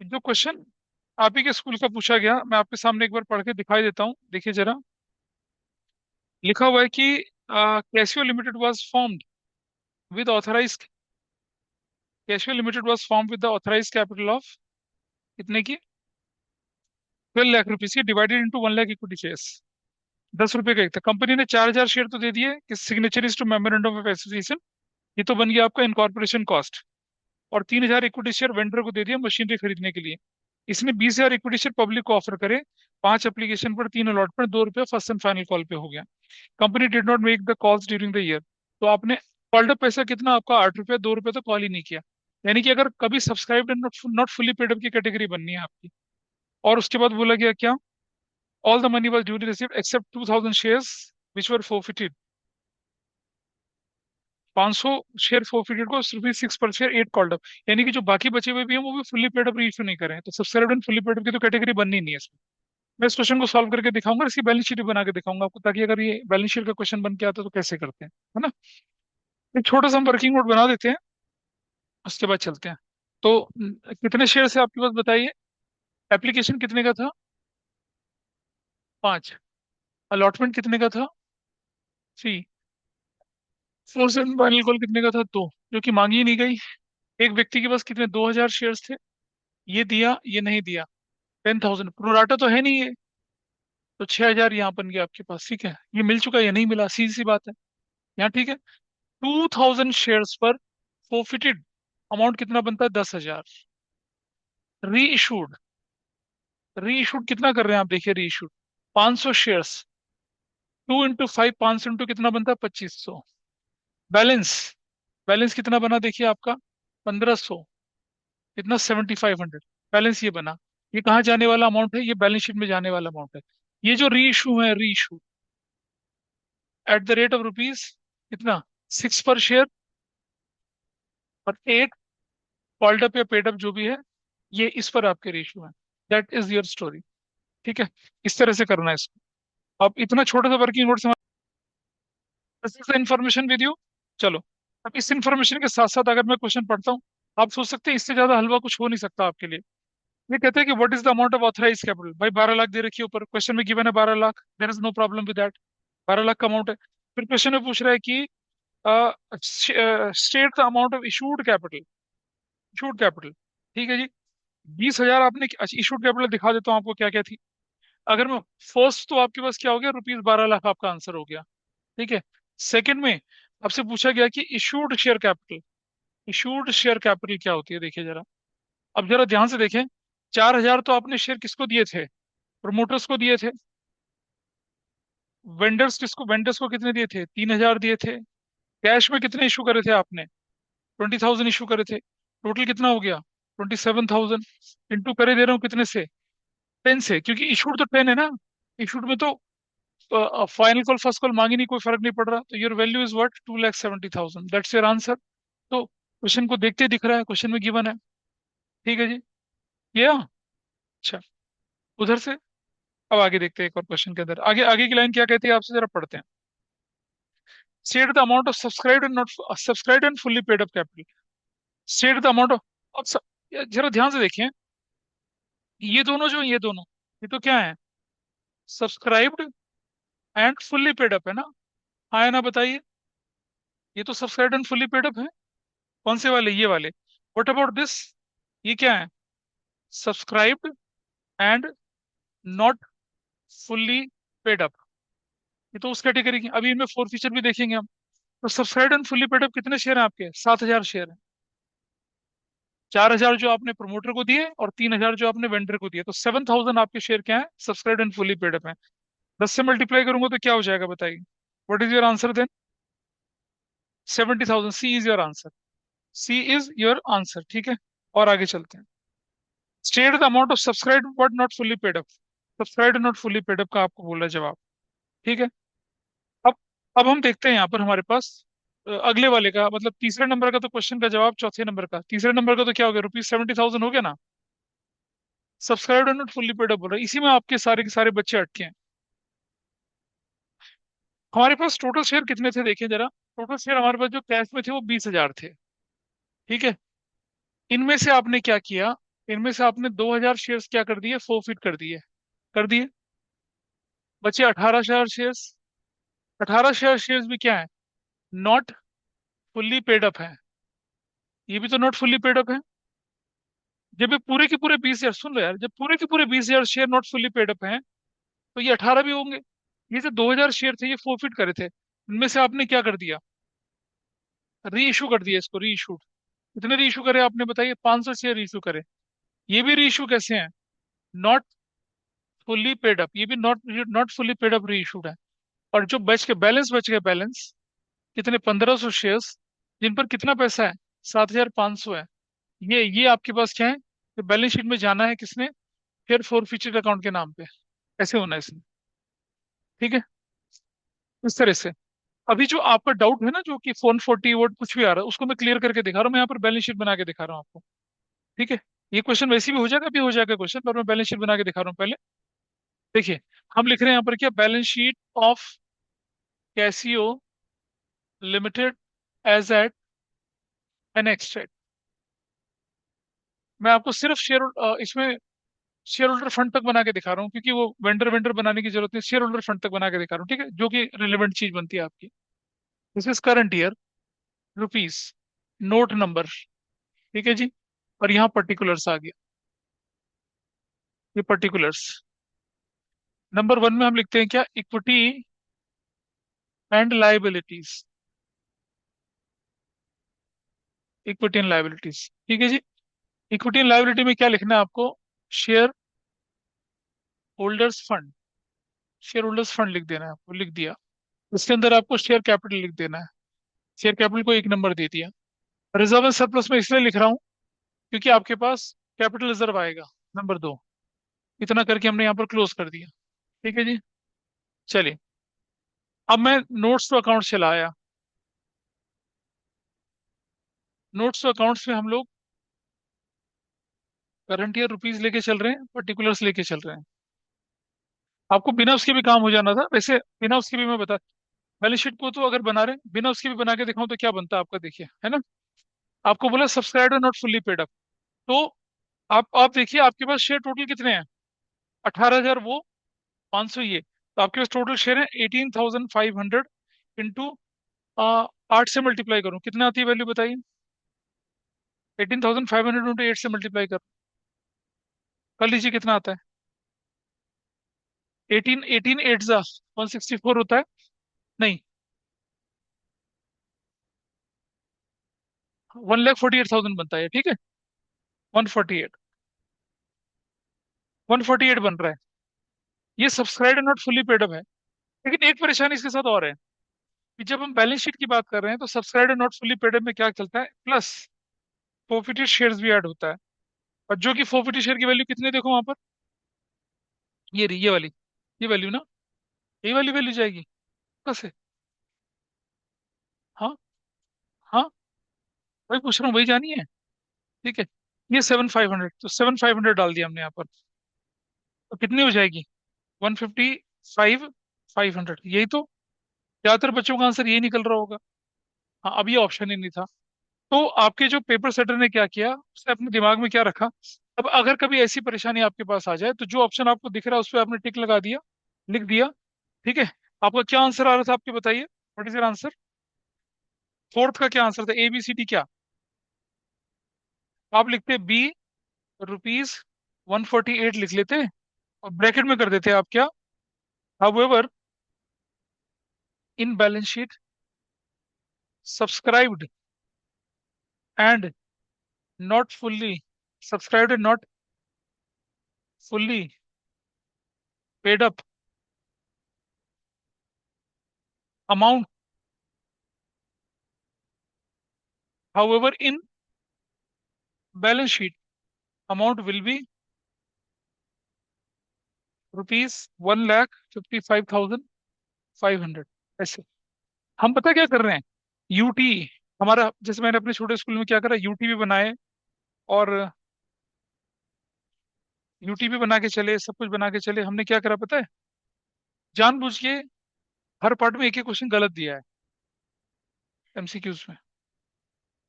जो क्वेश्चन आप ही के स्कूल का पूछा गया, मैं आपके सामने एक बार पढ़ के दिखाई देता हूँ, देखिए जरा। लिखा हुआ है कि Casio limited was formed with authorise Casio limited was form with the authorise capital of कितने की, 12 लाख रुपीज की, divided into 1 lakh equity shares. 10 रुपए का एक था। कंपनी ने 4,000 शेयर तो दे दिए कि signatories to memorandum of association, ये तो बन गया आपका इनकॉर्पोरेशन कॉस्ट। और 3,000 इक्विटी शेयर वेंडर को दे दिया मशीनरी खरीदने के लिए। इसने 20,000 इक्विटी शेयर पब्लिक को ऑफर करे। 5 एप्लीकेशन पर 3 अलॉटमेंट, 2 रुपये फर्स्ट एंड फाइनल कॉल पे हो गया। Company did not make the calls during the year. तो आपने कॉल्ड अप पैसा कितना आपका, 8 रुपये, 2 रुपये तो कॉल ही नहीं किया। यानी कि अगर कभी subscribed and not fully paid up की कैटेगरी बननी है आपकी। और उसके बाद बोला गया क्या, all the money was duly received accept 2,000 shares which were forfeited. 500 share forfeited को ₹6 पर शेयर 8 कॉल्ड अप। यानी कि जो बाकी बचे हुए भी हैं वो भी फुल्ली पेड अप इशू नहीं करें, तो subscribed and fully paid up की तो कैटेगरी बननी नहीं है इसमें। मैं इस क्वेश्चन को सॉल्व करके दिखाऊंगा, इसकी बैलेंस शीट भी बना के दिखाऊंगा आपको, ताकि अगर ये बैलेंस शीट का क्वेश्चन बन के आता तो कैसे करते हैं, है ना। एक छोटा सा हम वर्किंग नोट बना देते हैं, उसके बाद चलते हैं। तो कितने शेयर है आपके पास बताइए। एप्लीकेशन कितने का था, 5। अलॉटमेंट कितने का था, 3। फर्स्ट एंड फाइनल कॉल कितने का था, 2, जो कि मांगी ही नहीं गई। एक व्यक्ति के पास कितने, 2,000 शेयर्स थे। ये दिया, ये नहीं दिया। 10,000 प्रोराटा तो है नहीं ये, तो 6,000 यहाँ बन गया आपके पास, ठीक है। ये मिल चुका है या नहीं मिला, सीधी सी बात है। यहाँ ठीक है। 2,000 शेयर्स पर फोर्फिटेड अमाउंट कितना बनता है, 10,000। री इशूड, री इशूड कितना कर रहे हैं आप, देखिए री इशूड 500 शेयर्स। 2 इंटू 5, 500 इंटू कितना बनता है, 2,500। बैलेंस, बैलेंस कितना बना देखिए आपका, 1,500। कितना, 7,500। बैलेंस ये बना। ये कहाँ जाने वाला अमाउंट है, ये बैलेंस शीट में जाने वाला अमाउंट है। ये जो री इशू है, री issue at the rate of rupees कितना, 6 पर शेयर, और 8 कॉल्ड अप या पेड अप जो भी है, ये इस पर आपके रेशियो है। दैट इज योर स्टोरी, ठीक है। इस तरह से करना है इसको। अब इतना छोटा सा वर्किंग नोट से इन्फॉर्मेशन विद यू। चलो, अब इस इन्फॉर्मेशन के साथ साथ अगर मैं क्वेश्चन पढ़ता हूँ, आप सोच सकते हैं इससे ज्यादा हलवा कुछ हो नहीं सकता आपके लिए। ये कहते हैं कि what is the amount of authorise capital. भाई 12 लाख दे रखी है ऊपर, क्वेश्चन में गिवन है 12 lakh, there is no problem with that. 12 lakh का अमाउंट है। फिर क्वेश्चन में पूछ रहा है कि state the amount of issued capital. Issued capital, ठीक है जी। 20,000 आपने, अच्छा इशूड कैपिटल दिखा देता हूँ आपको क्या क्या थी। अगर मैं फर्स्ट, तो आपके पास क्या हो गया, ₹12 लाख आपका आंसर हो गया, ठीक है। सेकंड में आपसे पूछा गया कि issued share capital. Issued share capital क्या होती है, देखिए जरा। अब जरा ध्यान से देखें। 4,000 तो आपने शेयर किसको दिए थे, प्रोमोटर्स को दिए थे। वेंडर्स को कितने दिए थे, 3,000 दिए थे। कैश में कितने इशू करे थे आपने, 20,000 इशू करे थे। टोटल कितना हो गया, 27,000। इंटू करे दे रहा हूँ कितने से, 10 से, क्योंकि इशूड तो 10 है ना। इशूड में तो फाइनल कॉल फर्स्ट कॉल मांगी नहीं, कोई फर्क नहीं पड़ रहा। तो your value is what, 2,70,000, that's your answer. तो क्वेश्चन को देखते ही दिख रहा है, क्वेश्चन में गिवन है, ठीक है जी। ये अच्छा, उधर से अब आगे देखते हैं, एक और क्वेश्चन के अंदर आगे आगे की लाइन क्या कहती है, आपसे जरा पढ़ते हैं। State the amount of subscribed and not subscribed and fully paid up capital. State the amount of, अब जरा ध्यान से देखें। ये दोनों जो, ये दोनों, ये तो क्या है, subscribed and fully paid up है ना। हाँ है ना, बताइए। ये तो subscribed and fully paid up है। कौन से वाले, ये वाले। व्हाट अबाउट दिस, ये क्या है, subscribed and not fully paid up. ये तो उस कैटेगरी की, अभी इनमें फोर फीचर भी देखेंगे हम। तो subscribed and fully paid up कितने शेयर हैं आपके, 7,000 शेयर है। 4,000 जो आपने प्रमोटर को दिए और 3,000 जो आपने वेंडर को दिए, तो 7,000 आपके शेयर क्या है, subscribed and fully paid up है। 10 से मल्टीप्लाई करूंगा तो क्या हो जाएगा बताइए। What is your answer then, 70,000। C is your answer, C is your answer, ठीक है। और आगे चलते हैं। State the amount of subscribed but not fully paid up. Subscribed not fully paid up का आपको बोल रहा है जवाब, ठीक है। अब अब हम देखते हैं यहाँ पर हमारे पास अगले वाले का, मतलब तीसरे नंबर का तो क्वेश्चन का जवाब, चौथे नंबर का, तीसरे नंबर का तो क्या हो गया, ₹70,000 हो गया ना। Subscribed and not fully paid up बोल रहा है, इसी में आपके सारे के सारे बच्चे अटके हैं। हमारे पास टोटल शेयर कितने थे, देखिए जरा। टोटल शेयर हमारे पास जो कैश में थे वो 20,000 थे, ठीक है। इनमें से आपने क्या किया, इनमें से आपने 2000 शेयर्स क्या कर दिए, फोरफिट कर दिए। बचे 18 शेयर्स। 18 शेयर्स भी क्या है, नॉट फुल्ली पेड अप है। ये भी तो नॉट फुल्ली पेड अप है। जब ये पूरे के पूरे 20 हजार, सुन लो यार, जब पूरे के पूरे 20 हजार share not fully paid up हैं, तो ये 18 भी होंगे। ये जो 2000 शेयर थे ये फोरफिट करे थे, इनमें से आपने क्या कर दिया, री इशू कर दिया इसको, री इशूड। कितने री इशू करे आपने, बताइए, 500 शेयर री इशू करे। ये भी री इशू कैसे हैं, नॉट फुल्ली पेड अप, ये भी not not fully paid up री इशूड है। और जो बच के बैलेंस बच गए, बैलेंस कितने, 1500 शेयर्स, जिन पर कितना पैसा है, 7500 है। ये आपके पास क्या है, कि बैलेंस शीट में जाना है किसने, फिर फोर फीचर अकाउंट के नाम पे। ऐसे होना है इसमें। ठीक है, इस तरह से। अभी जो आपका डाउट है ना, जो कि फोन 40 वर्ड कुछ भी आ रहा है, उसको मैं क्लियर करके दिखा रहा हूँ, मैं यहाँ पर बैलेंस शीट बना के दिखा रहा हूँ आपको। ठीक है, ये क्वेश्चन वैसे भी हो जाएगा, अभी हो जाएगा क्वेश्चन, पर मैं बैलेंस शीट बना के दिखा रहा हूँ पहले। देखिए, हम लिख रहे हैं यहाँ पर क्या, balance sheet of Casio limited as at annexed. मैं आपको सिर्फ इसमें शेयर होल्डर फंड तक बना के दिखा रहा हूँ, क्योंकि वो वेंडर वेंडर बनाने की जरूरत नहीं, शेयर होल्डर फंड तक बना के दिखा रहा हूँ, ठीक है, जो कि रिलेवेंट चीज बनती है आपकी। This is current year, rupees, note number, ठीक है जी। और यहाँ पर्टिकुलर्स आ गया, ये पर्टिकुलर्स। नंबर 1 में हम लिखते हैं क्या, equity and liabilities, equity and liabilities, ठीक है जी। इक्विटी एंड लाइबिलिटी में क्या लिखना है आपको, share holders fund, share holders fund लिख देना है आपको, लिख दिया। इसके अंदर आपको शेयर कैपिटल लिख देना है, शेयर कैपिटल को 1 नंबर दे दिया। रिजर्व एंड सरप्लस में इसलिए लिख रहा हूँ, क्योंकि आपके पास कैपिटल रिजर्व आएगा, नंबर 2। इतना करके हमने यहाँ पर क्लोज कर दिया। ठीक है जी, चलिए। अब मैं नोट्स टू अकाउंट्स चला आया। नोट्स टू अकाउंट्स में हम लोग करंट ईयर रुपीज लेके चल रहे हैं, पर्टिकुलर्स लेके चल रहे हैं। आपको बिना उसके भी काम हो जाना था वैसे, बिना उसके भी मैं बता, बैलेंस शीट को तो अगर बना रहे हैं, बिना उसके भी बना के दिखाऊं तो क्या बनता है आपका, देखिए, है ना। आपको बोला subscriber not fully paid up, तो आप देखिए आपके पास शेयर टोटल कितने हैं, 18 हजार वो, 500 ये, तो आपके पास टोटल शेयर है 18,500 इंटू 8 से मल्टीप्लाई करूं, कितना आती है वैल्यू बताइए। 18,500 इंटू 8 से मल्टीप्लाई कर लीजिए, कितना आता है। 18 एट जा 164 होता है, नहीं, 1,48,000 बनता है, ठीक है। 148, 148 बन रहा है। ये सब्सक्राइब नॉट फुल्ली पेडअप है। लेकिन एक परेशानी इसके साथ और है, कि जब हम बैलेंस शीट की बात कर रहे हैं, तो सब्सक्राइब नॉट फुल्ली पेडअप में क्या चलता है, प्लस फोर्फिटेड शेयर्स भी ऐड होता है। और जो कि फोर्फिटेड शेयर की वैल्यू कितनी है, देखो वहां पर, ये रही, ये वाली, ये वैल्यू ना, ये वाली वैल्यू जाएगी कैसे। हाँ, हाँ, वही पूछ रहा हूँ, वही जानी है। ठीक है, ये 7,500, तो 7,500 डाल दिया हमने यहाँ पर, तो कितनी हो जाएगी, 155,500, यही तो। ज्यादातर बच्चों का आंसर यही निकल रहा होगा। हाँ, अब ये ऑप्शन ही नहीं था। तो आपके जो पेपर सेटर ने क्या किया, उसने अपने दिमाग में क्या रखा, अब अगर कभी ऐसी परेशानी आपके पास आ जाए, तो जो ऑप्शन आपको दिख रहा है उस पर आपने टिक लगा दिया, लिख दिया। ठीक है, आपका क्या आंसर आ रहा था, आपके बताइए, what is your answer. Fourth का क्या आंसर था, ABCD क्या, आप लिखते बी, रुपीज 148 लिख लेते, और ब्रैकेट में कर देते आप क्या, however in balance sheet subscribed and not fully, subscribed and not fully paid up amount, however in balance sheet amount will be rupees 1,55,500। ऐसे हम पता क्या कर रहे हैं, यूटी, हमारा जैसे मैंने अपने छोटे स्कूल में क्या करा, यूटी भी बनाए, और यूटी भी बना के चले, सब कुछ बना के चले। हमने क्या करा पता है, जानबूझ के हर पार्ट में एक एक क्वेश्चन गलत दिया है, MCQs में।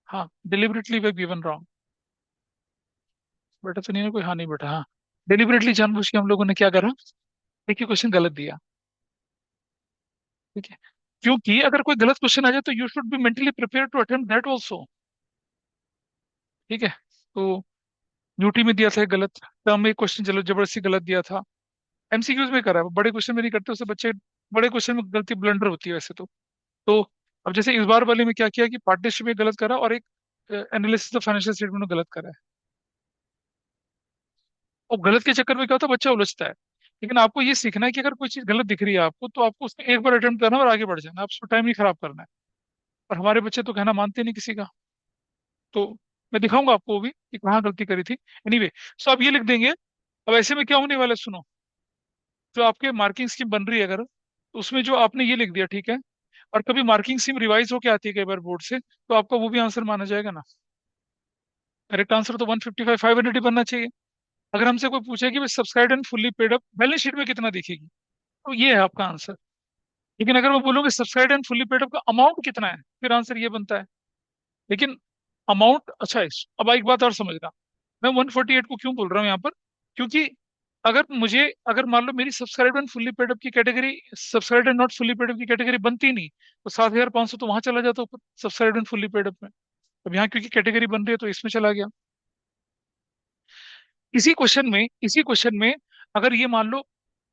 हाँ, डिलिबरेटली वे गिवन रॉन्ग। बेटा तो नहीं ना कोई, हाँ नहीं बेटा, हाँ। डेलिबरेटली जानबूझ के हम लोगों ने क्या करा, एक ही क्वेश्चन गलत दिया। ठीक है, क्योंकि अगर कोई गलत क्वेश्चन आ जाए तो you should be mentally prepare to attempt that also. ठीक है, तो यूटी में दिया था एक गलत, टर्म में क्वेश्चन चलो जबरदस्ती गलत दिया था। एमसीक्यूज में करा है, बड़े क्वेश्चन में नहीं करते उससे बच्चे, बड़े क्वेश्चन में गलती ब्लंडर होती है वैसे तो अब जैसे इस बार वाले में क्या किया कि पार्टनरशिप में गलत करा और एक एनालिसिस ऑफ फाइनेंशियल स्टेटमेंट में गलत करा है। और गलत के चक्कर में क्या होता है, बच्चा उलझता है। लेकिन आपको ये सीखना है कि अगर कोई चीज गलत दिख रही है आपको, तो आपको उसमें एक बार अटेम्प्ट करना है और आगे बढ़ जाना है, आप उसको टाइम नहीं खराब करना है। और हमारे बच्चे तो कहना मानते नहीं किसी का। तो मैं दिखाऊंगा आपको वो भी कि कहाँ गलती करी थी। एनीवे, सो आप ये लिख देंगे। अब ऐसे में क्या होने वाला है सुनो, जो आपके मार्किंग स्कीम बन रही है अगर, तो उसमें जो आपने ये लिख दिया ठीक है, और कभी मार्किंग स्कीम रिवाइज होके आती है कई बार बोर्ड से, तो आपका वो भी आंसर माना जाएगा ना। करेक्ट आंसर तो 155 500 ही बनना चाहिए। अगर हमसे कोई पूछे कि subscribe and fully paid up balance sheet में कितना दिखेगी, तो ये है आपका आंसर। लेकिन अगर मैं बोलूंगा subscribe and fully paid up का अमाउंट कितना है, फिर आंसर ये बनता है। लेकिन अमाउंट अच्छा है। अब एक बात और समझना, मैं 148 को क्यों बोल रहा हूँ यहाँ पर, क्योंकि अगर मान लो मेरी subscribe and fully paid up की category, subscribe and not fully paid up की कैटेगरी बनती नहीं, तो 7500 तो वहां चला जाता ऊपर subscribe and fully paid up में। अब यहाँ क्योंकि कैटेगरी बन रही है तो इसमें चला गया। इसी क्वेश्चन में अगर ये मान लो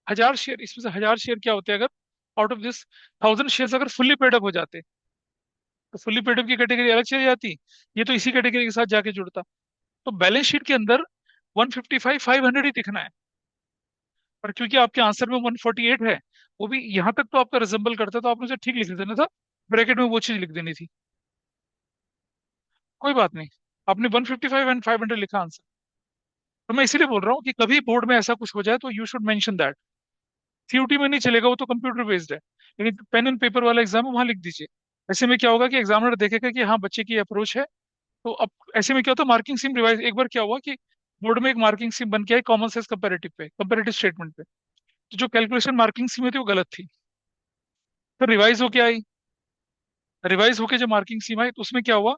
1000 शेयर, इसमें से 1000 शेयर क्या होते हैं, अगर आउट ऑफ दिस 1000 शेयर अगर फुल्ली पेड अप हो जाते, तो फुल्ली पेड अप की कैटेगरी अलग चली जाती, ये तो इसी कैटेगरी के साथ जाके जुड़ता। तो बैलेंस शीट के अंदर 155 500 ही दिखना है। पर क्योंकि आपके आंसर में 148 है, वो भी यहाँ तक तो आपका रिजेंबल करता, तो आपने उसे ठीक लिख देना था, ब्रैकेट में वो चीज लिख देनी थी। कोई बात नहीं, आपने 155 एंड 500 लिखा आंसर। तो मैं इसीलिए बोल रहा हूँ कि कभी बोर्ड में ऐसा कुछ हो जाए तो you should mention that. CUT में नहीं चलेगा, वो तो कंप्यूटर बेस्ड है। लेकिन पेन एंड पेपर वाला एग्जाम है, वहां लिख दीजिए। ऐसे में क्या होगा कि एग्जामिनर देखेगा कि हाँ बच्चे की अप्रोच है। तो अब ऐसे में क्या होता है, मार्किंग स्कीम रिवाइज, एक बार क्या हुआ कि बोर्ड में एक मार्किंग स्कीम बन के आई कॉमन सेंस कंपेरेटिव पे, कंपेरेटिव स्टेटमेंट पे। तो जो कैलकुलेशन मार्किंग स्कीम थी वो गलत थी। फिर रिवाइज होके आई, रिवाइज होके जो मार्किंग स्कीम आई तो उसमें क्या हुआ,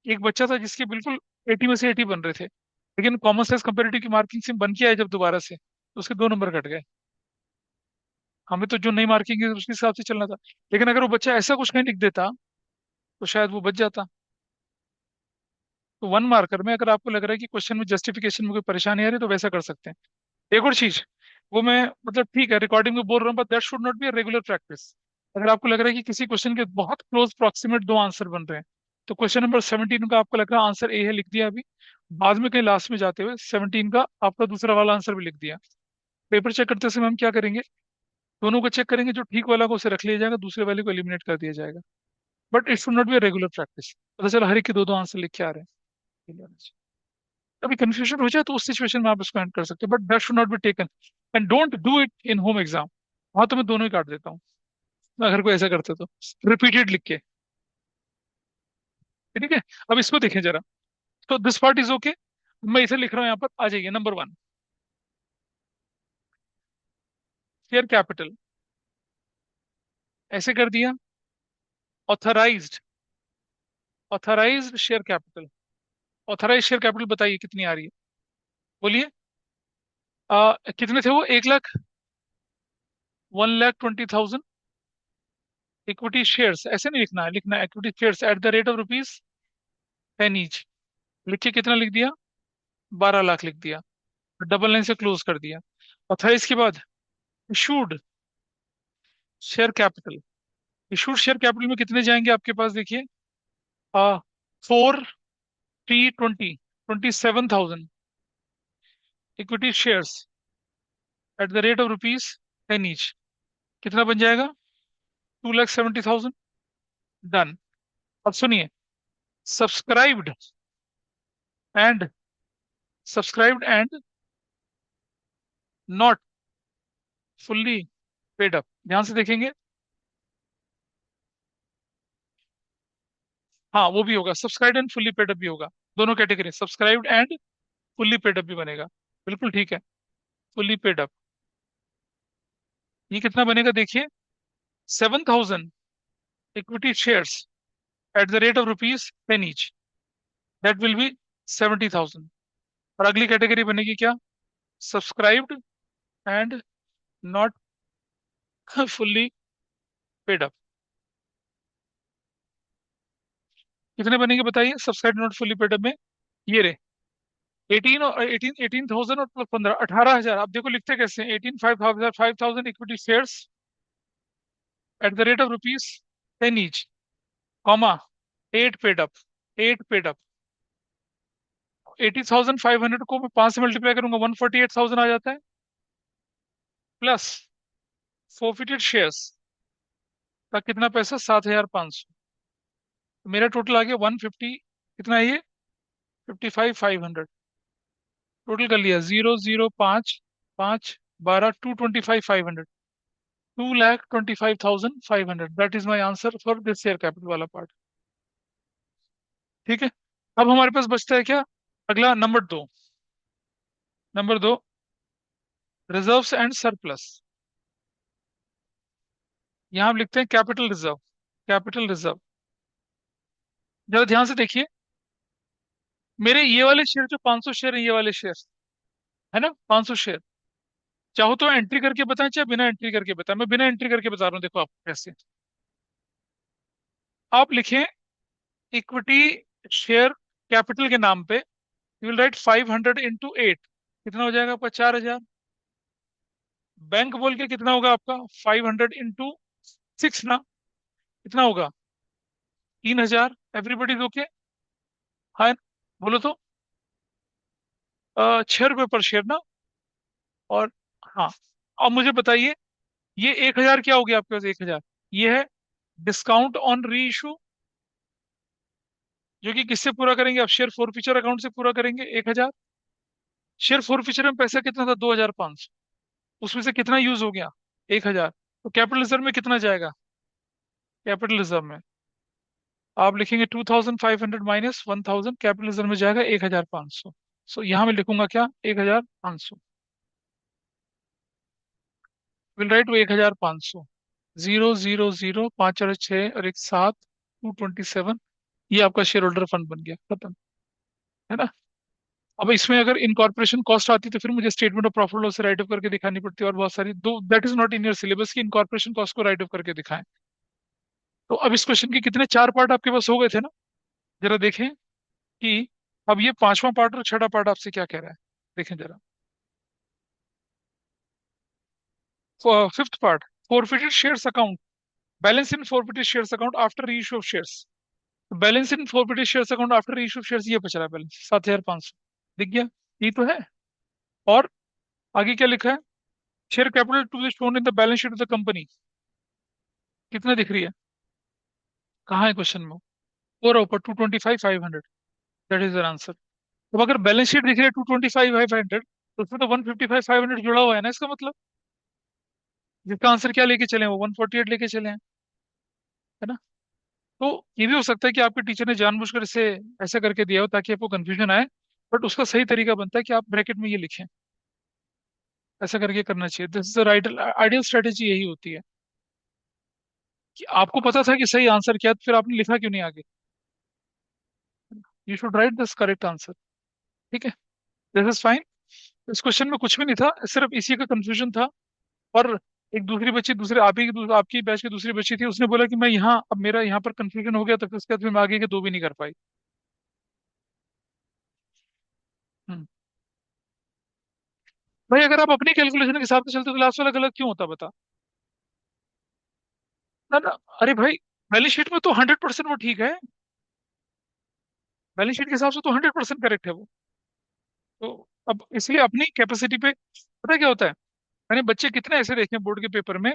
एक बच्चा था जिसके बिल्कुल 80 में से 80 बन रहे थे, लेकिन कॉमन सेंस कंपेरेटिव की मार्किंग स्कीम बन के आई जब दोबारा से, तो उसके 2 नंबर कट गए। हमें तो जो नई मार्किंग है उसके हिसाब से चलना था। लेकिन अगर वो बच्चा ऐसा कुछ नहीं लिख देता तो शायद वो बच जाता। तो 1 मार्कर में अगर आपको लग रहा है कि क्वेश्चन में जस्टिफिकेशन में कोई परेशानी आ रही है तो वैसा कर सकते हैं। एक और चीज, वो मैं मतलब ठीक है रिकॉर्डिंग में बोल रहा हूँ, but that should not be a regular practice. अगर आपको लग रहा है कि किसी क्वेश्चन के बहुत क्लोज प्रॉक्सिमेट दो आंसर बन रहे हैं, तो क्वेश्चन नंबर 17 का आपको लग रहा है आंसर ए है, लिख दिया अभी, बाद में कहीं लास्ट में जाते हुए 17 का आपका दूसरा वाला आंसर भी लिख दिया। पेपर चेक करते समय हम क्या करेंगे, दोनों को चेक करेंगे, जो ठीक वाला को उसे रख लिया जाएगा, दूसरे वाले को एलिमिनेट कर दिया जाएगा। But it should not be a regular practice, पता चला हर एक के दो दो आंसर लिख के आ रहे हैं। कभी कंफ्यूजन हो जाए तो उस सिचुएशन में आप इसको एंड कर सकते हैं, but that should not be taken, and don't do it in home exam. वहां तो मैं दोनों ही काट देता हूँ अगर कोई ऐसा करते तो, रिपीटेड लिख के। ठीक है, अब इसको देखें जरा। तो दिस पार्ट इज ओके, मैं इसे लिख रहा हूँ यहाँ पर, आ जाइए नंबर 1, शेयर कैपिटल ऐसे कर दिया। Authorised, authorised share capital, authorise share capital बताइए कितनी आ रही है, बोलिए। कितने थे वो, 1 लाख, 1,20,000 इक्विटी शेयर्स, ऐसे नहीं लिखना है, लिखना है equity shares at the rate of rupees 10 each. लिख के कितना लिख दिया, 12 लाख लिख दिया, डबल लाइन से क्लोज कर दिया। ऑथराइज के बाद issued share capital, issued share capital में कितने जाएंगे आपके पास देखिए, 4,320,27,000 equity shares at the rate of rupees 10 each. कितना बन जाएगा, 2,70,000। डन। अब सुनिए, subscribed and subscribed and not fully paid up, ध्यान से देखेंगे। हाँ वो भी होगा, subscribed and fully paid up भी होगा, दोनों category, subscribed and fully paid up भी बनेगा। बिल्कुल ठीक है, फुल्ली पेड अप। ये कितना बनेगा देखिए, 7,000 equity shares at the rate of rupees 10 each, that will be 70,000। और अगली कैटेगरी बनेगी क्या? Subscribed and not fully paid up. कितने बनेंगे बताइए subscribe not fully paid up में? ये रे, 18 और 18,000 और प्लस 15, 18,000। आप देखो लिखते कैसे हैं, 18 5,000 equity shares at the rate of rupees 10 each, comma 8 paid up, 8 paid up. 80,500 को मैं 5 से मल्टीप्लाई करूंगा, 148,000 आ जाता है, प्लस फोर्फिटेड शेयर्स का कितना पैसा, 7,500। तो मेरा टोटल आ गया 150, कितना है ये, 55,500। टोटल कर लिया, 0, 0, 5, 5, 12, 225,500, 2,25,500। That is my answer for this share capital वाला पार्ट। ठीक है। अब हमारे पास बचता है क्या? अगला number 2। Number 2, reserves and surplus. यहां हम लिखते हैं कैपिटल रिजर्व। कैपिटल रिजर्व, जरा ध्यान से देखिए। मेरे ये वाले शेयर जो 500 शेयर है, ये वाले शेयर है ना, 500 शेयर। चाहो तो एंट्री करके बताएं, चाहे बिना एंट्री करके बताएं। मैं बिना एंट्री करके बता रहा हूँ, देखो आप कैसे। आप लिखें इक्विटी शेयर कैपिटल के नाम पे, यू विल राइट 500 × 8, कितना हो जाएगा आपका, 4,000। बैंक बोल के कितना होगा आपका, 500 × 6 ना, कितना होगा, 3,000। Everybody okay? हाँ, बोलो तो। 6 रुपये पर शेयर ना। और हाँ, अब मुझे बताइए, ये 1,000 क्या हो गया आपके पास, 1,000 ये है डिस्काउंट ऑन री इशू, जो कि किससे पूरा करेंगे आप, शेयर फोर फीचर अकाउंट से पूरा करेंगे 1,000। शेयर फोर फीचर में पैसा कितना था, 2,500। उसमें से कितना यूज हो गया, 1,000। तो कैपिटल रिजर्व में कितना जाएगा? कैपिटल रिजर्व में आप लिखेंगे 2,500 माइनस 1,000, कैपिटल रिजर्व में जाएगा 1,500। सो यहाँ मैं लिखूंगा क्या, 1,500। विल राइट वो 1,500। 0, 0, 0, 5 और 6 और एक 7, 227। ये आपका शेयर होल्डर फंड बन गया, खत्म। है ना? अब इसमें अगर इनकॉर्पोरेशन कॉस्ट आती तो फिर मुझे स्टेटमेंट ऑफ प्रॉफिट लॉस से राइट ऑफ करके दिखानी पड़ती है, और बहुत सारी, दो that is not in your syllabus की इनकॉर्पोरेशन कॉस्ट को राइट ऑफ करके दिखाएं। तो अब इस क्वेश्चन के कितने, 4 पार्ट आपके पास हो गए थे ना? जरा देखें कि अब ये 5वां पार्ट और 6वां पार्ट आपसे क्या कह रहा है, देखें जरा। Fifth part, forfeited shares account, balance in forfeited shares account after reissue of shares. Balance in forfeited shares account after reissue of shares, ये बच रहा है बैलेंस 7,500। दिख गया? ये तो है। और आगे क्या लिखा है, share capital to be shown in the balance sheet of the company, कितना दिख रही है, कहाँ है क्वेश्चन में? और ऊपर 225,500। That is the answer. अब अगर बैलेंस शीट दिख रही है 225,500, तो उसमें तो 155,500 जुड़ा हुआ है ना, इसका मतलब जिसका आंसर क्या लेके चले हैं, वो 148 लेके चले हैं। है ना? तो ये भी हो सकता है कि आपके टीचर ने जानबूझकर इसे ऐसा करके दिया हो ताकि आपको कंफ्यूजन आए। बट उसका सही तरीका बनता है कि आप ब्रैकेट में ये लिखें, ऐसा करके करना चाहिए। This is the right ideal strategy, यही होती है कि आपको पता था कि सही आंसर क्या है, तो फिर आपने लिखा क्यों नहीं आगे। You should write this correct answer. ठीक है, दिस इज फाइन। इस क्वेश्चन में कुछ भी नहीं था, सिर्फ इसी का कंफ्यूजन था। और एक दूसरी बच्ची, दूसरे आप ही की आपकी बैच की दूसरी बच्ची थी, उसने बोला कि मैं यहाँ, अब मेरा यहाँ पर कंफ्यूजन हो गया, तो फिर उसके बाद फिर मैं आगे के दो भी नहीं कर पाई। हम्म। भाई अगर आप अपनी कैलकुलेशन के हिसाब से चलते तो लास्ट वाला गलत क्यों होता, बता। ना ना, अरे भाई, बैलेंस शीट में तो 100% वो ठीक है। बैलेंस शीट के हिसाब से तो 100% करेक्ट है वो। तो अब इसलिए अपनी कैपेसिटी पे, पता है क्या होता है, मैंने बच्चे कितने ऐसे देखे हैं बोर्ड के पेपर में।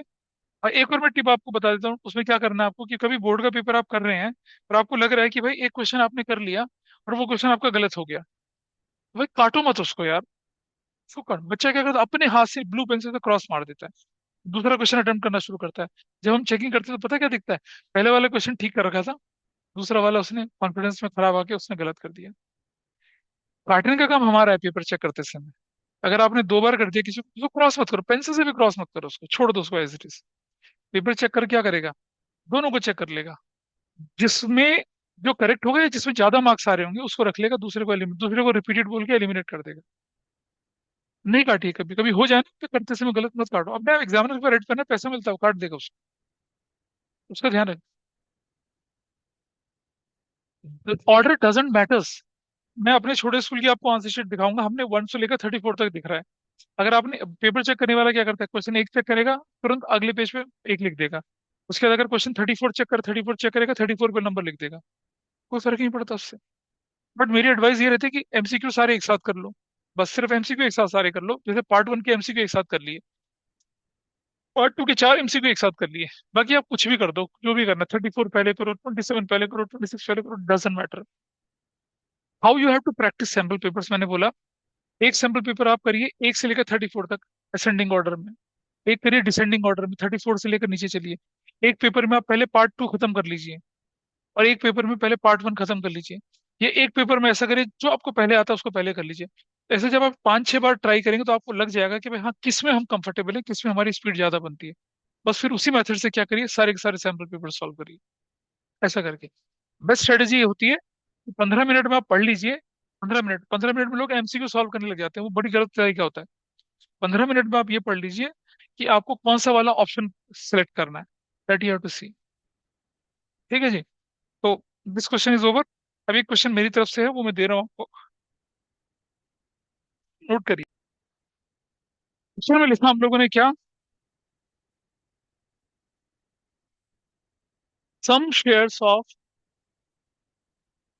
और एक और मैं टिप आपको बता देता हूँ, उसमें क्या करना है आपको, कि कभी बोर्ड का पेपर आप कर रहे हैं और आपको लग रहा है कि भाई एक क्वेश्चन आपने कर लिया और वो क्वेश्चन आपका गलत हो गया, भाई काटो मत उसको यार। उसको काट, बच्चा क्या करता है, अपने हाथ से ब्लू पेंसिल से क्रॉस मार देता है, दूसरा क्वेश्चन अटेम्प्ट करना शुरू करता है। जब हम चेकिंग करते हैं तो पता क्या दिखता है, पहले वाला क्वेश्चन ठीक कर रखा था, दूसरा वाला उसने कॉन्फिडेंस में खराब आके उसने गलत कर दिया। काटने का काम हमारा है पेपर चेक करते समय। अगर आपने 2 बार कर दिया किसी को, तो क्रॉस मत करो, पेंसिल से भी क्रॉस मत करो, उसको छोड़ दो, उसको as it is. Paper check कर क्या करेगा, दोनों को चेक कर लेगा। जिसमें जो करेक्ट होगा या जिसमें ज्यादा मार्क्स आ रहे होंगे उसको रख लेगा, दूसरे को रिपीटेड बोल के एलिमिनेट कर देगा। नहीं काटिए, कभी कभी हो जाए ना तो करते समय गलत मत काटो। अपने एग्जामिनर पर रेड करना, पैसा मिलता है, वो काट देगा उसको, उसका ध्यान रख। Order doesn't matters. मैं अपने छोटे स्कूल की आपको आंसर शीट दिखाऊंगा, हमने 1 से लेकर 34 तक दिख रहा है। अगर आपने पेपर चेक करने वाला क्या करता है, क्वेश्चन एक चेक करेगा, तुरंत अगले पेज पे एक लिख देगा। उसके बाद अगर क्वेश्चन 34 चेक करेगा, 34 पे नंबर लिख देगा। कोई फर्क नहीं पड़ता उससे। बट मेरी एडवाइस ये रहती है कि एमसीक्यू सारे एक साथ कर लो। बस सिर्फ एमसीक्यू एक साथ सारे कर लो, जैसे पार्ट 1 के एमसीक्यू एक साथ कर लिए, पार्ट 2 के 4 एमसीक्यू एक साथ कर लिए। बाकी आप कुछ भी कर दो, जो भी करना, 34 पहले करो, 27 पहले करो, 26 पहले करो, doesn't matter. How you have to practise sample papers, मैंने बोला। एक सैम्पल पेपर आप करिए 1 से लेकर 34 तक असेंडिंग ऑर्डर में। एक करिए डिसेंडिंग ऑर्डर में, 34 से लेकर नीचे चलिए। एक पेपर में आप पहले पार्ट 2 खत्म कर लीजिए, और एक पेपर में पहले पार्ट 1 खत्म कर लीजिए। ये एक पेपर में ऐसा करिए, जो आपको पहले आता है उसको पहले कर लीजिए। ऐसे जब आप 5-6 बार ट्राई करेंगे तो आपको लग जाएगा कि भाई हाँ, किस में हम कंफर्टेबल हैं, किस में हमारी स्पीड ज्यादा बनती है। बस फिर उसी मेथड से क्या करिए, सारे के सारे सैम्पल पेपर सॉल्व करिए, ऐसा करके। बेस्ट स्ट्रेटेजी ये होती है कि 15 मिनट में आप पढ़ लीजिए। 15 मिनट में लोग एमसीक्यू सॉल्व करने लग जाते हैं, वो बड़ी गलत तरीका होता है। 15 मिनट में आप ये पढ़ लीजिए कि आपको कौन सा वाला ऑप्शन सेलेक्ट करना है, दैट यू हैव टू सी। ठीक है जी। तो दिस क्वेश्चन इज ओवर। अभी एक क्वेश्चन मेरी तरफ से है, वो मैं दे रहा हूँ आपको, नोट करिए। क्वेश्चन में लिखा हम लोगों ने क्या, some shares of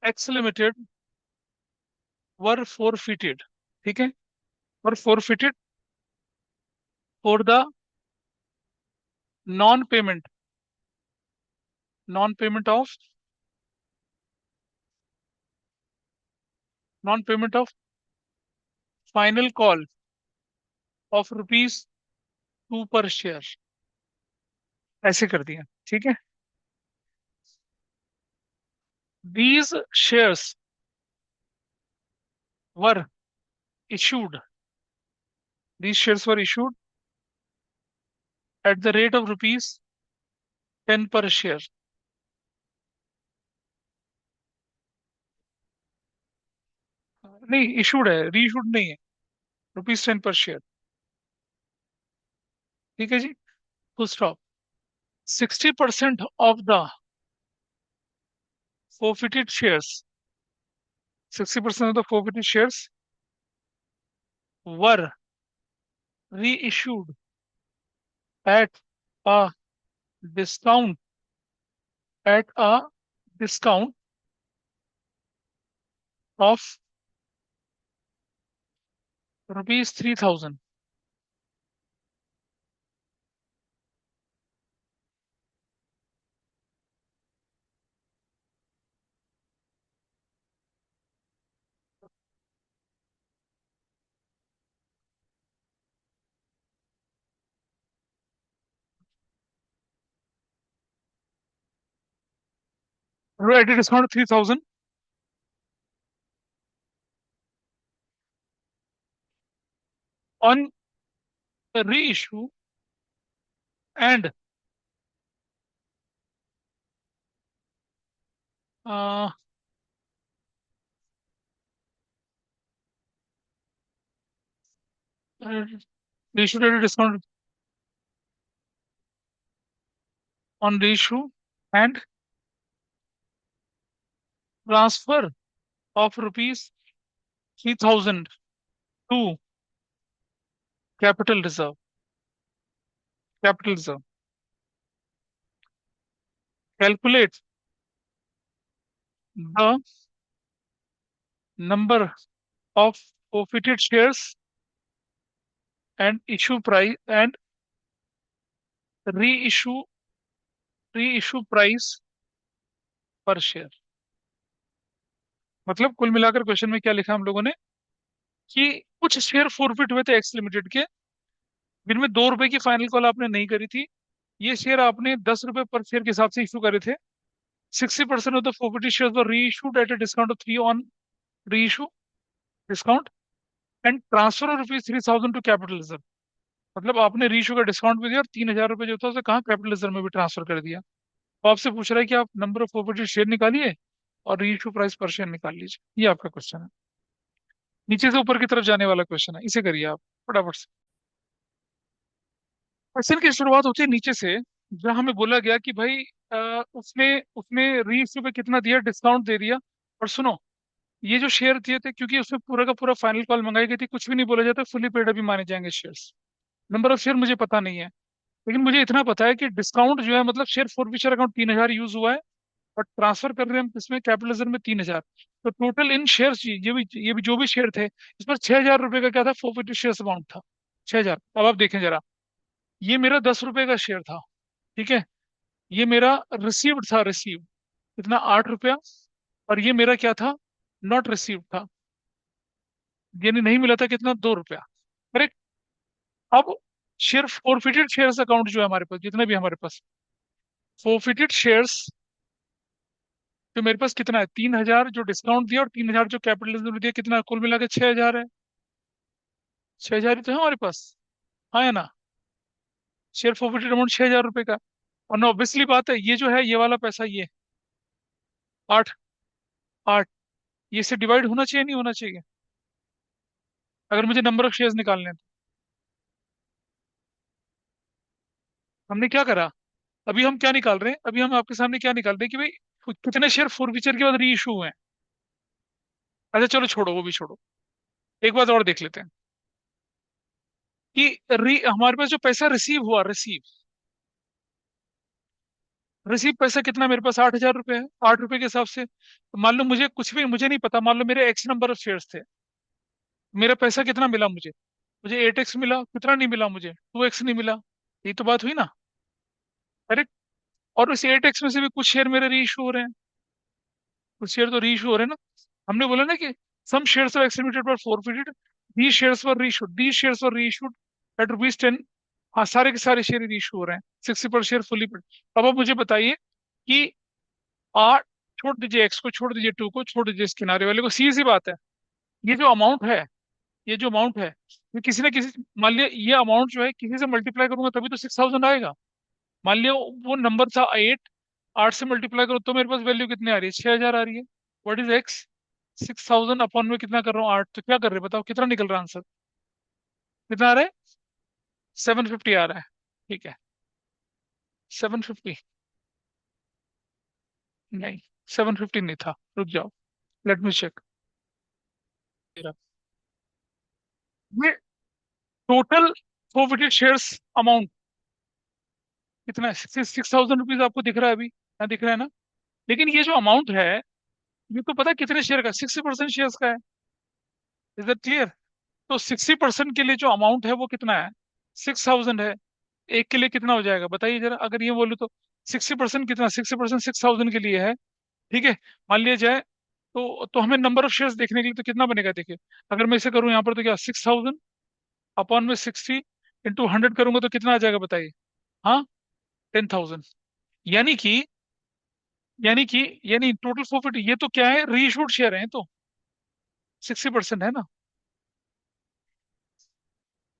X limited were forfeited. ठीक है, were forfeited for the non payment, non payment of, non payment of final call of rupees 2 per share, ऐसे कर दिया। ठीक है, these shares were issued, these shares were issued at the rate of rupees 10 per share। नहीं, issued है, री issued नहीं है, रुपीज 10 पर शेयर। ठीक है जी, full stop. 60% of the forfeited shares, 60% of the forfeited shares were reissued at a discount, at a discount of rupees 3,000। At a discount of 3,000 on the reissue and uh, reissued at a discount on reissue and transfer of rupees 3,000 to capital reserve, capital reserve. Calculate the number of forfeited shares and issue price and reissue reissue price पर share. मतलब कुल मिलाकर question में क्या लिखा हम लोगों ने, कि कुछ शेयर फोरफिट हुए थे एक्स लिमिटेड के, जिनमें 2 रुपए की फाइनल कॉल आपने नहीं करी थी। ये शेयर आपने 10 रुपए पर शेयर के हिसाब से इशू करे थे। 60% of the forfeited share were reissued at a discount of 3 on reissue discount and transfer of rupees 3,000 to capital reserve. मतलब आपने रीइशू का डिस्काउंट भी दिया और 3,000 रुपए जो था उसे कहाँ, कैपिटल रिजर्व में भी ट्रांसफर कर दिया। तो आपसे पूछ रहा है कि आप नंबर ऑफ प्रॉपर्टी शेयर निकालिए और रीइश्यू प्राइस पर शेयर निकाल लीजिए। ये आपका क्वेश्चन है, नीचे से ऊपर की तरफ जाने वाला क्वेश्चन है, इसे करिए आप फटाफट से। क्वेश्चन की शुरुआत होती है नीचे से, जहां हमें बोला गया कि भाई उसने उसने रीइश्यू पे कितना दिया, डिस्काउंट दे दिया। और सुनो, ये जो शेयर दिए थे, क्योंकि उसमें पूरा का पूरा फाइनल कॉल मंगाई गई थी, कुछ भी नहीं बोला जाता, फुली पेड अभी माने जाएंगे शेयर्स। नंबर ऑफ शेयर मुझे पता नहीं है, लेकिन मुझे इतना पता है कि डिस्काउंट जो है, मतलब शेयर फॉरफिचर अकाउंट 3,000 यूज हुआ है, और ट्रांसफर कर रहे हैं हम किसमें, कैपिटलिज्म में 3,000। तो टोटल इन शेयर्स, ये भी जो भी शेयर थे, इस पर 6,000 रुपए का क्या था, फॉरफिटेड शेयर अमाउंट था। 6,000। अब आप देखें जरा, ये मेरा 10 रुपए का शेयर था, ठीक है। ये मेरा रिसीव्ड था, रिसीव कितना, 8 रुपया। और ये मेरा क्या था, नॉट रिसीव्ड था, यानी नहीं मिला था, कितना, 2 रुपया। करेक्ट। अब शेयर फोरफिटेड शेयर्स अकाउंट जो है हमारे पास, जितने भी हमारे पास फोरफिटेड शेयर्स, तो मेरे पास कितना है, 3,000 जो डिस्काउंट दिया और 3,000 जो कैपिटलिज्म ने दिया, कितना कुल मिला के 6,000 है। 6,000 ही तो है हमारे पास, हाँ या ना। शेयर फोरफिटेड अमाउंट 6,000 रुपए का। और ना ऑब्वियसली बात है, ये जो है, ये वाला पैसा, ये 8, 8, ये से डिवाइड होना चाहिए, नहीं होना चाहिए, अगर मुझे नंबर ऑफ शेयर्स निकालने हैं तो। हमने क्या करा, अभी हम क्या निकाल रहे हैं, अभी हम आपके सामने क्या निकाल रहे हैं कि भाई कितने शेयर फॉरफीचर के बाद री इशू हुए हैं। अच्छा चलो छोड़ो, वो भी छोड़ो, एक बात और देख लेते हैं कि हमारे पास जो पैसा रिसीव हुआ, रिसीव रिसीव पैसा कितना, मेरे पास 8,000 रुपये है। 8 रुपए के हिसाब से, तो मान लो मुझे कुछ भी, मुझे नहीं पता, मान लो मेरे एक्स नंबर ऑफ शेयर्स थे, मेरा पैसा कितना मिला मुझे, मुझे 8x मिला, कितना नहीं मिला मुझे, 2x नहीं मिला। ये तो बात हुई ना, करेक्ट। और उस 8x में से भी कुछ शेयर मेरे री इशू हो रहे हैं, कुछ शेयर तो री इशू हो रहे हैं ना। हमने बोला ना कि सम शेयर्स आर एक्समिटेड पर forfeited, the shares were reissued, the shares were reissued at rupees 10। हाँ, सारे के सारे शेयर रीइशू हो रहे हैं, 60 पर शेयर फुली पेड। अब आप मुझे बताइए कि आठ, छोड़ दीजिए एक्स को, छोड़ दीजिए टू को, छोड़ दीजिए इस किनारे वाले को, सीधी सी बात है, ये जो अमाउंट है, ये जो अमाउंट है, ये किसी ना किसी, मान लिया ये अमाउंट जो है किसी से मल्टीप्लाई करूंगा तभी तो 6,000 आएगा। मान लिया वो नंबर था 8, 8 से मल्टीप्लाई करो तो मेरे पास वैल्यू कितनी आ रही है, 6,000 आ रही है। व्हाट इज एक्स, 6,000 अपॉन में कितना कर रहा हूँ, 8, तो क्या कर रहे हैं बताओ, कितना निकल रहा है आंसर, कितना आ रहा है, 750 आ रहा है। ठीक है, 750, नहीं, 750 नहीं था, रुक जाओ, लेट मी चेक। ये टोटल फॉरवर्डेड शेयर्स अमाउंट कितना है, 6,000 रुपीज आपको दिख रहा है अभी, यहाँ दिख रहा है ना। लेकिन ये जो अमाउंट है, ये तो पता है कितने शेयर का, 60% शेयर्स का है। Is that clear. तो 60% के लिए जो अमाउंट है वो कितना है, 6,000 है। एक के लिए कितना हो जाएगा बताइए जरा, अगर ये बोलूँ तो 60% कितना, 60% 6,000 के लिए है, ठीक है। मान लिया जाए, तो हमें नंबर ऑफ शेयर्स देखने के लिए तो कितना बनेगा, देखिए, अगर मैं इसे करूँ यहाँ पर तो क्या, 6,000 अपॉन में 60 इंटू 100 करूंगा तो कितना आ जाएगा बताइए। हाँ, 10,000। यानी कि यानी टोटल प्रॉफिट, ये तो क्या है, रीइश्यूड शेयर है तो 60% है ना।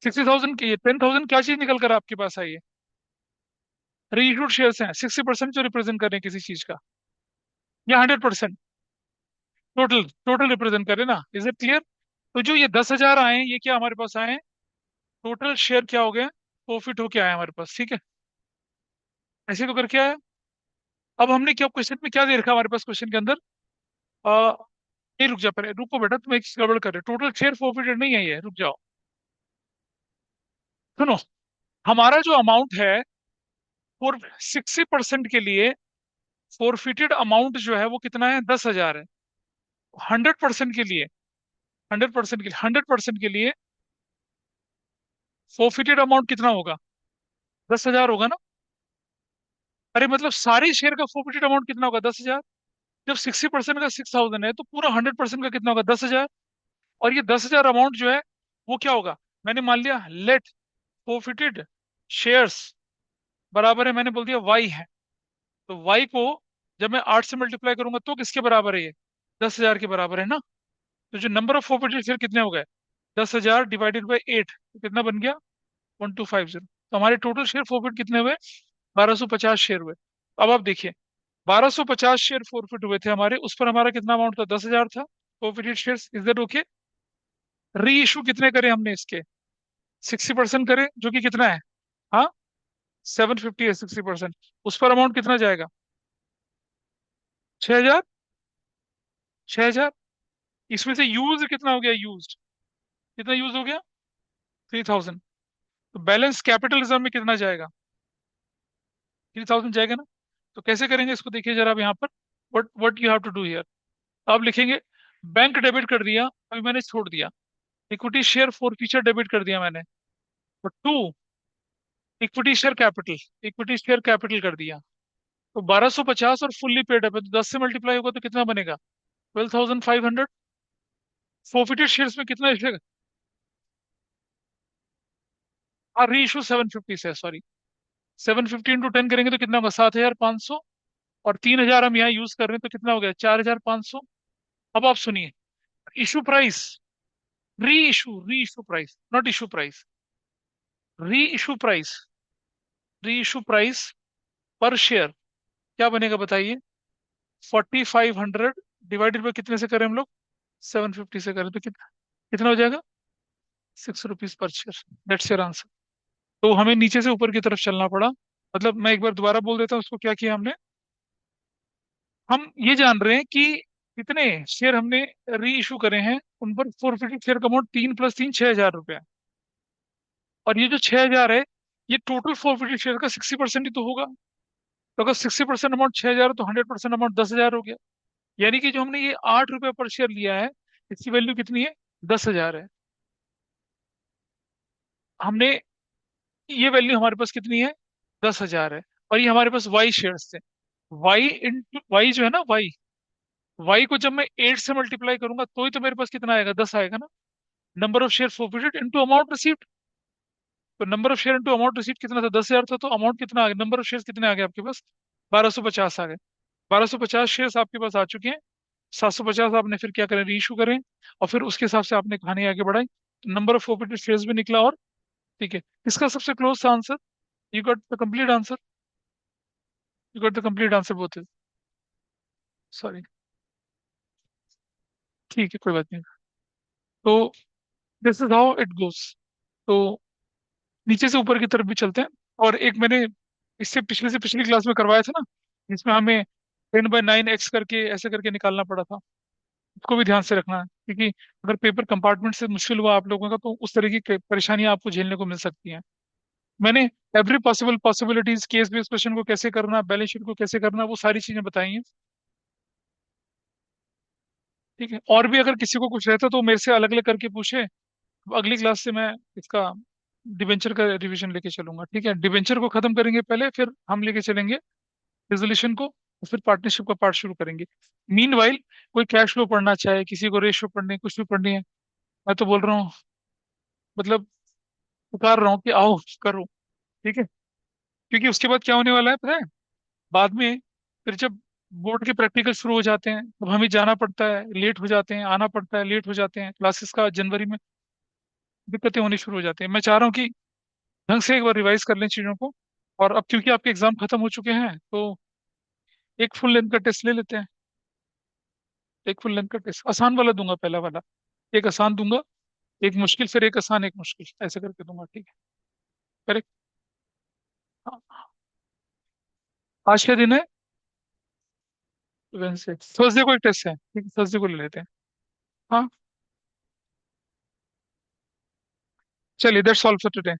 60,000 की 10,000 क्या चीज निकल कर आपके पास आई है, रीइश्यूड शेयर्स हैं, 60% जो रिप्रेजेंट कर रहे हैं किसी चीज का, या 100% टोटल, टोटल रिप्रेजेंट कर रहे हैं ना। Is it clear. तो जो ये 10,000 आए हैं, ये क्या हमारे पास आए हैं, टोटल शेयर क्या हो गया, प्रॉफिट होके आया हमारे पास, ठीक है। ऐसे तो करके आया। अब हमने क्या क्वेश्चन में क्या दे रखा है हमारे पास, क्वेश्चन के अंदर, आ, नहीं, रुक जा, पहले रुको बेटा, तुम एक चीज गड़बड़ कर रहे हो, टोटल शेयर प्रॉफिटेड नहीं है ये, रुक जाओ, सुनो। हमारा जो अमाउंट है, फोर 60% के लिए फोरफिटेड अमाउंट जो है वो कितना है, 10,000 है। 100% के लिए, 100% के लिए फोरफिटेड अमाउंट कितना होगा, 10,000 होगा ना। अरे मतलब सारे शेयर का फोरफिटेड अमाउंट कितना होगा, 10,000। जब 60% का 6,000 है, तो पूरा 100% का कितना होगा, 10,000। और ये 10,000 अमाउंट जो है वो क्या होगा, मैंने मान लिया लेट फोरफिटेड शेयर्स बराबर है, मैंने बोल दिया वाई है। तो वाई को जब मैं 8 से मल्टीप्लाई करूंगा तो किसके बराबर है ये, 10,000 के बराबर है ना। तो जो नंबर ऑफ फोरफिटेड शेयर कितने हो गए, 10,000 डिवाइडेड बाई 8, तो कितना बन गया, 1,250। तो हमारे टोटल शेयर फोरफिट कितने हुए, 1,250 शेयर हुए। अब आप देखिए, 1250 शेयर फोरफिट हुए थे हमारे, उस पर हमारा कितना अमाउंट था, 10,000 था forfeited shares. Is that okay? री इशू कितने करे हमने इसके? 60% करे, जो कि कितना है? हाँ, 750 है 60%। उस पर अमाउंट कितना जाएगा? 6,000। 6,000। इसमें से यूज कितना हो गया, यूज कितना यूज हो गया? 3,000। तो बैलेंस कैपिटल रिजर्व में कितना जाएगा? 3,000 जाएगा ना? तो कैसे करेंगे इसको, देखिए जरा आप यहाँ पर। What what you have to do here. आप लिखेंगे, बैंक डेबिट कर दिया, अभी मैंने छोड़ दिया। Equity share for future debit कर दिया मैंने। और to, equity share capital, equity share capital कर दिया। तो 1250 और फुल्ली पेड अप है, तो 10 से मल्टीप्लाई होगा तो कितना बनेगा? 12,500। फोर्फिटेड शेयर्स में कितना इसलिए? हाँ, री इशू 750 से, सॉरी। 750 इंटू 10 करेंगे तो कितना होगा, 7,500। और 3,000 हम यहाँ यूज कर रहे हैं, तो कितना हो गया, 4,500। अब आप सुनिए, इशू प्राइस, री issue price, not issue price, री इशू प्राइस, री इशू प्राइस पर शेयर क्या बनेगा बताइए? 4,500 डिवाइडेड बाई कितने से करें हम लोग? 750 से करें तो कितना, कितना हो जाएगा? 6 rupees per share. That's your answer. तो हमें नीचे से ऊपर की तरफ चलना पड़ा। मतलब मैं एक बार दोबारा बोल देता हूँ उसको, क्या किया हमने। हम ये जान रहे हैं कि कितने शेयर हमने री इशू करे हैं, उन पर फोरफिटेड शेयर का अमाउंट 3 + 3 6,000 रुपया। और ये जो 6,000 है, ये टोटल फोरफिटेड शेयर का 60% ही तो होगा। तो अगर 60% अमाउंट 6,000 तो 100% अमाउंट 10,000 हो गया। यानी कि जो हमने ये 8 रुपये पर शेयर लिया है, इसकी वैल्यू कितनी है? 10,000 है। हमने, ये वैल्यू हमारे पास कितनी है? 10,000 है। और ये हमारे पास वाई शेयर्स थे। वाई इंटू वाई जो है ना, वाई, वाई को जब मैं 8 से मल्टीप्लाई करूंगा तो ही तो मेरे पास कितना आएगा, 10 आएगा ना। Number of share forfeited into amount received. तो number of share into amount received कितना था, 10,000 था, तो अमाउंट कितना आ गया, नंबर ऑफ शेयर कितने आ गए आपके पास? 1,250 आ गए। 1,250 शेयर्स आपके पास आ चुके हैं। 750 आपने फिर क्या करें, री इशू करें। और फिर उसके हिसाब से आपने कहानी आगे बढ़ाई, तो नंबर ऑफ फोरफिटेड शेयर्स भी निकला। और ठीक है, किसका सबसे क्लोज था answer? You got the complete answer, you got the complete answer both. Sorry. ठीक है, कोई बात नहीं। तो this is how it goes. तो नीचे से ऊपर की तरफ भी चलते हैं। और एक मैंने इससे पिछले से पिछली क्लास में करवाया था ना, जिसमें हमें 10/9 x करके ऐसे करके निकालना पड़ा था। उसको भी ध्यान से रखना है, क्योंकि अगर पेपर कंपार्टमेंट से मुश्किल हुआ आप लोगों का, तो उस तरह की परेशानियां आपको झेलने को मिल सकती हैं। मैंने every possible possibilities, case based question को कैसे करना, बैलेंस शीट को कैसे करना, वो सारी चीजें बताई हैं। ठीक है, और भी अगर किसी को कुछ रहता तो मेरे से अलग अलग करके पूछे। अगली क्लास से मैं इसका डिबेंचर का रिवीजन लेके चलूंगा। ठीक है, डिबेंचर को खत्म करेंगे पहले, फिर हम लेके चलेंगे रेजोल्यूशन को, और फिर पार्टनरशिप का पार्ट शुरू करेंगे। मीन वाइल, कोई कैश फ्लो पढ़ना चाहे, किसी को रेशियो पढ़नी है, कुछ भी पढ़नी है, मैं तो बोल रहा हूँ, मतलब पुकार रहा हूँ कि आओ करो। ठीक है, क्योंकि उसके बाद क्या होने वाला है पता है? बाद में फिर जब बोर्ड के प्रैक्टिकल शुरू हो जाते हैं, तब हमें जाना पड़ता है, लेट हो जाते हैं, आना पड़ता है, लेट हो जाते हैं, क्लासेस का जनवरी में दिक्कतें होनी शुरू हो जाती हैं। मैं चाह रहा हूँ कि ढंग से एक बार रिवाइज कर लें चीज़ों को। और अब क्योंकि आपके एग्जाम खत्म हो चुके हैं, तो एक फुल लेंथ का टेस्ट ले लेते हैं। एक फुल लेंथ का टेस्ट आसान वाला दूंगा, पहला वाला। एक आसान दूंगा, एक मुश्किल, फिर एक आसान, एक मुश्किल, ऐसे करके दूंगा। ठीक है, करेक्ट। आज का दिन है वेंसडे, थर्सडे को एक टेस्ट है, ठीक है, थर्सडे को ले लेते हैं। हाँ, चलिए, दैट्स ऑल फॉर टुडे।